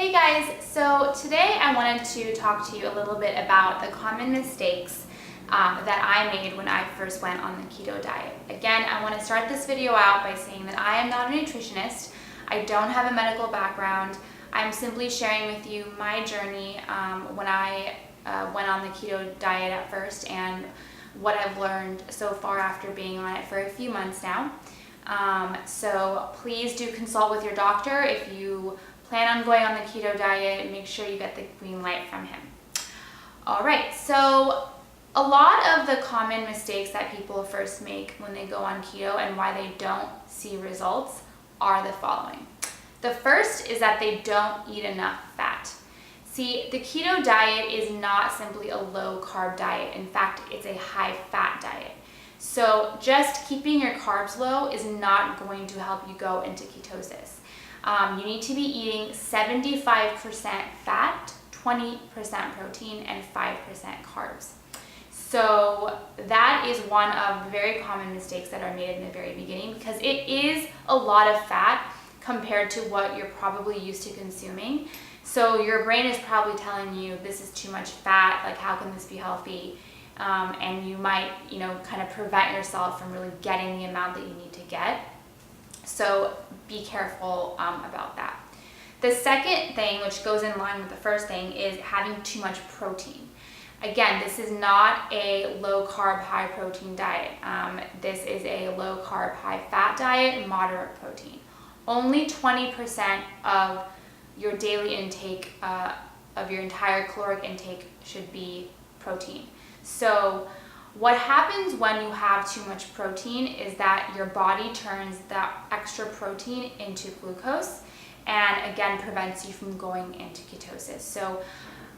Hey guys, so today I wanted to talk to you a little bit about the common mistakes that I made when I first went on the keto diet. Again, I want to start this video out by saying that I am not a nutritionist. I don't have a medical background. I'm simply sharing with you my journey when I went on the keto diet at first and what I've learned so far after being on it for a few months now. So please do consult with your doctor if you plan on going on the keto diet, and make sure you get the green light from him. All right, so a lot of the common mistakes that people first make when they go on keto and why they don't see results are the following. The first is that they don't eat enough fat. See, the keto diet is not simply a low-carb diet. In fact, it's a high-fat diet. So just keeping your carbs low is not going to help you go into ketosis. You need to be eating 75% fat, 20% protein, and 5% carbs. So that is one of the very common mistakes that are made in the very beginning, because it is a lot of fat compared to what you're probably used to consuming. So your brain is probably telling you this is too much fat, like how can this be healthy? And you might, kind of prevent yourself from really getting the amount that you need to get. So be careful about that. The second thing, which goes in line with the first thing, is having too much protein. Again, this is not a low-carb, high-protein diet. This is a low-carb, high-fat diet, moderate protein. Only 20% of your daily intake, of your entire caloric intake, should be protein. So what happens when you have too much protein is that your body turns that extra protein into glucose, and again prevents you from going into ketosis. So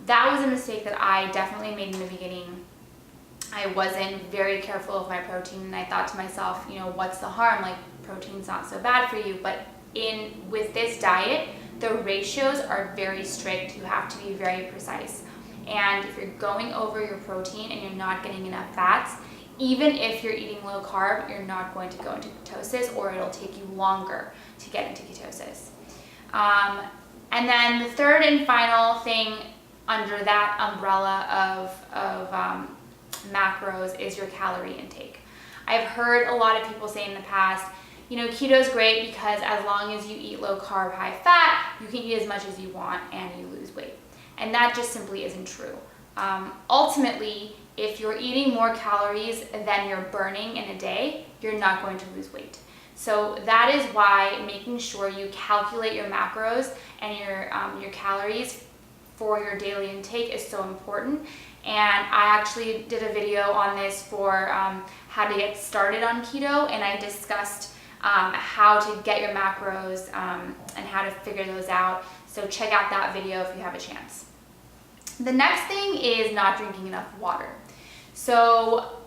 that was a mistake that I definitely made in the beginning. I wasn't very careful of my protein, and I thought to myself, what's the harm? Like, protein's not so bad for you. But with this diet, the ratios are very strict. You have to be very precise. And if you're going over your protein and you're not getting enough fats, even if you're eating low carb, you're not going to go into ketosis, or it'll take you longer to get into ketosis. And then the third and final thing under that umbrella of macros is your calorie intake. I've heard a lot of people say in the past, keto is great because as long as you eat low carb, high fat, you can eat as much as you want and you lose weight. And that just simply isn't true. Ultimately, if you're eating more calories than you're burning in a day, you're not going to lose weight. So that is why making sure you calculate your macros and your calories for your daily intake is so important. And I actually did a video on this for how to get started on keto, and I discussed how to get your macros and how to figure those out. So check out that video if you have a chance. The next thing is not drinking enough water. So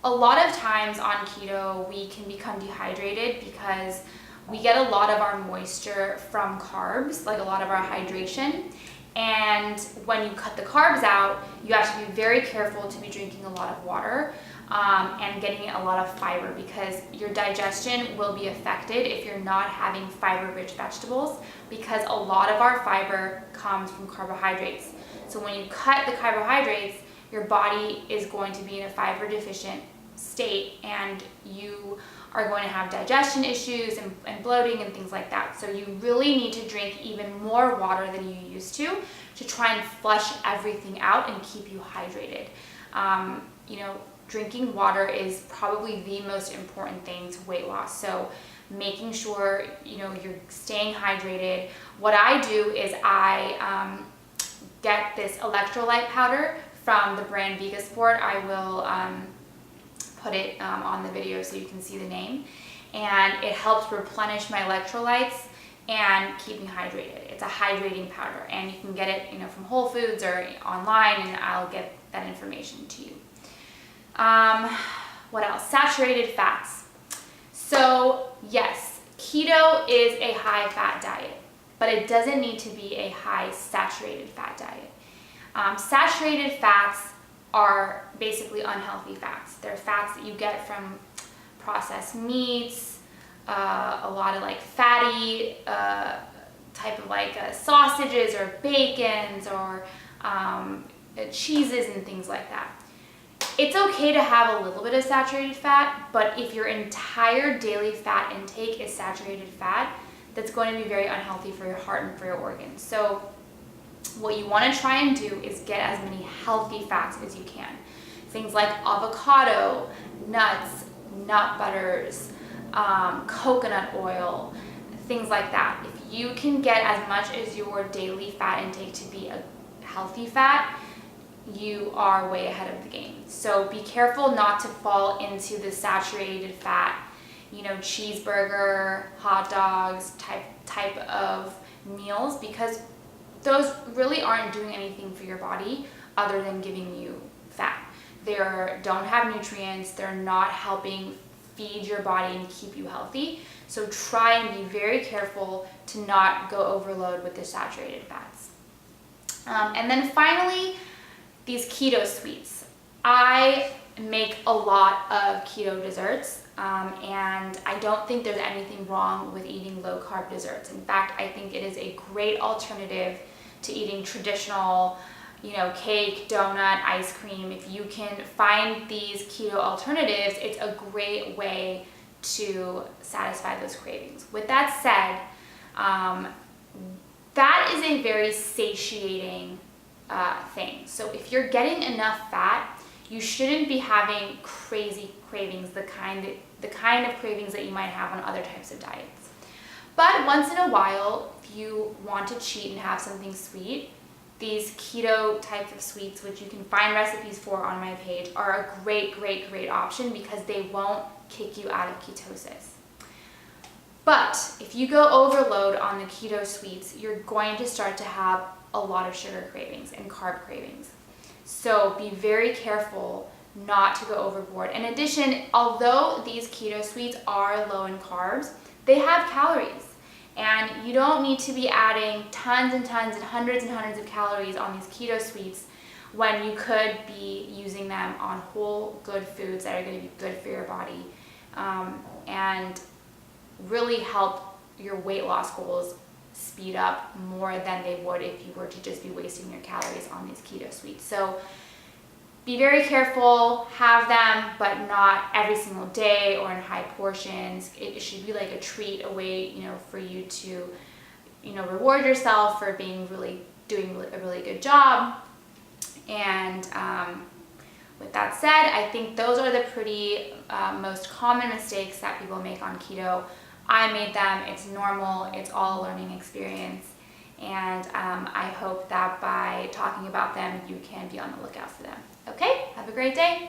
a lot of times on keto, we can become dehydrated because we get a lot of our moisture from carbs, like a lot of our hydration. And when you cut the carbs out, you have to be very careful to be drinking a lot of water and getting a lot of fiber, because your digestion will be affected if you're not having fiber-rich vegetables, because a lot of our fiber comes from carbohydrates. So when you cut the carbohydrates, your body is going to be in a fiber deficient state, and you are going to have digestion issues and bloating and things like that. So you really need to drink even more water than you used to try and flush everything out and keep you hydrated. Drinking water is probably the most important thing to weight loss. So making sure you're staying hydrated. What I do is I get this electrolyte powder from the brand Vegasport. I will put it on the video so you can see the name, and it helps replenish my electrolytes and keep me hydrated. It's a hydrating powder, and you can get it from Whole Foods or online, and I'll get that information to you. What else? Saturated fats. So yes, keto is a high fat diet, but it doesn't need to be a high saturated fat diet. Saturated fats are basically unhealthy fats. They're fats that you get from processed meats, a lot of like fatty type of like sausages or bacons or cheeses and things like that. It's okay to have a little bit of saturated fat, but if your entire daily fat intake is saturated fat, that's going to be very unhealthy for your heart and for your organs. So what you want to try and do is get as many healthy fats as you can. Things like avocado, nuts, nut butters, coconut oil, things like that. If you can get as much as your daily fat intake to be a healthy fat, you are way ahead of the game. So be careful not to fall into the saturated fat, cheeseburger, hot dogs type of meals, because those really aren't doing anything for your body other than giving you fat. They don't have nutrients, they're not helping feed your body and keep you healthy. So try and be very careful to not go overload with the saturated fats. And then finally, these keto sweets. I make a lot of keto desserts, and I don't think there's anything wrong with eating low-carb desserts. In fact, I think it is a great alternative to eating traditional, cake, donut, ice cream. If you can find these keto alternatives, it's a great way to satisfy those cravings. With that said, that is a very satiating thing. So if you're getting enough fat, you shouldn't be having crazy cravings, the kind of cravings that you might have on other types of diets. But once in a while, if you want to cheat and have something sweet, these keto types of sweets, which you can find recipes for on my page, are a great option because they won't kick you out of ketosis. But if you go overload on the keto sweets, you're going to start to have a lot of sugar cravings and carb cravings. So be very careful not to go overboard. In addition, although these keto sweets are low in carbs, they have calories. And you don't need to be adding tons and tons and hundreds of calories on these keto sweets when you could be using them on whole good foods that are going to be good for your body and really help your weight loss goals speed up more than they would if you were to just be wasting your calories on these keto sweets. So be very careful, have them, but not every single day or in high portions. It should be like a treat, a way, for you to, reward yourself for doing a really good job. And with that said, I think those are the pretty most common mistakes that people make on keto. I made them, it's normal, it's all a learning experience. And I hope that by talking about them, you can be on the lookout for them. Okay, have a great day.